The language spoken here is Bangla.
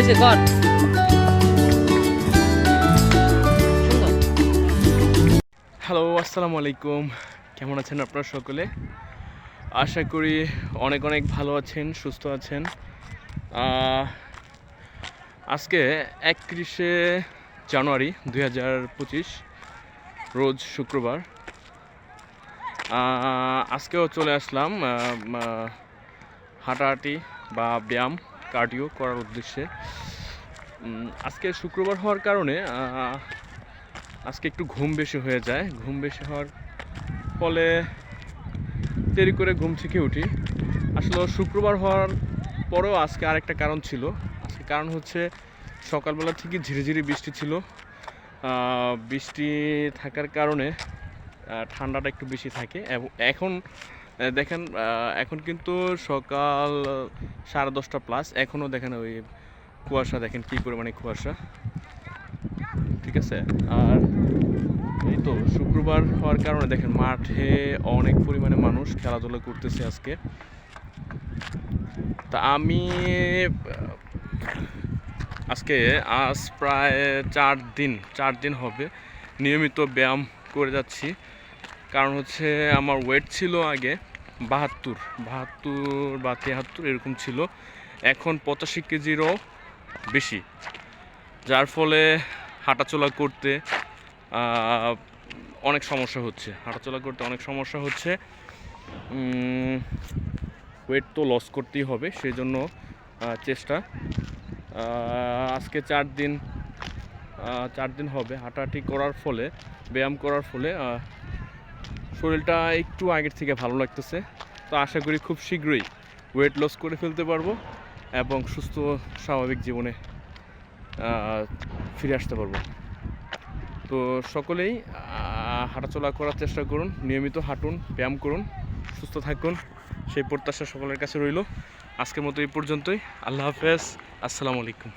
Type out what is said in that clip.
হয়েছে কর। হ্যালো, আসসালামু আলাইকুম। কেমন আছেন আপনারা সকলে? আশা করি অনেক অনেক ভালো আছেন, সুস্থ আছেন। আজকে 31শে জানুয়ারি 2025, রোজ শুক্রবার। আজকেও চলে আসলাম হাঁটাহাঁটি বা ব্যায়াম, কার্ডিও করার উদ্দেশ্যে। আজকে শুক্রবার হওয়ার কারণে আজকে একটু ঘুম বেশি হয়ে যায়। ঘুম বেশি হওয়ার ফলে দেরি করে ঘুম থেকে উঠি। আসলে শুক্রবার হওয়ার পরেও আজকে আরেকটা কারণ ছিল। আজকে কারণ হচ্ছে সকালবেলা থেকে ঝিরিঝিরি বৃষ্টি ছিল। বৃষ্টি থাকার কারণে ঠান্ডাটা একটু বেশি থাকে। এবং এখন দেখেন, এখন কিন্তু সকাল 10:30+। এখনও দেখেন ওই কুয়াশা, দেখেন কী পরিমাণে কুয়াশা। ঠিক আছে। আর এই তো শুক্রবার হওয়ার কারণে দেখেন মাঠে অনেক পরিমাণে মানুষ খেলাধুলা করতেছে আজকে। তা আমি আজ প্রায় 4 দিন হবে নিয়মিত ব্যায়াম করে যাচ্ছি। কারণ হচ্ছে আমার ওয়েট ছিল আগে 72 বা 73 এরকম ছিল, এখন 85 কেজিরও বেশি। যার ফলে হাঁটাচলা করতে অনেক সমস্যা হচ্ছে। ওয়েট তো লস করতেই হবে, সেই জন্য চেষ্টা। আজকে 4 দিন হবে হাঁটাহাঁটি করার ফলে, ব্যায়াম করার ফলে শরীরটা একটু আগের থেকে ভালো লাগতেছে। তো আশা করি খুব শীঘ্রই ওয়েট লস করে ফেলতে পারবো এবং সুস্থ স্বাভাবিক জীবনে ফিরে আসতে পারবো। তো সকলেই হাঁটাচলা করার চেষ্টা করুন, নিয়মিত হাঁটুন, ব্যায়াম করুন, সুস্থ থাকুন, সেই প্রত্যাশা সকলের কাছে রইল। আজকের মতো এই পর্যন্তই। আল্লাহ হাফেজ, আসসালামু আলাইকুম।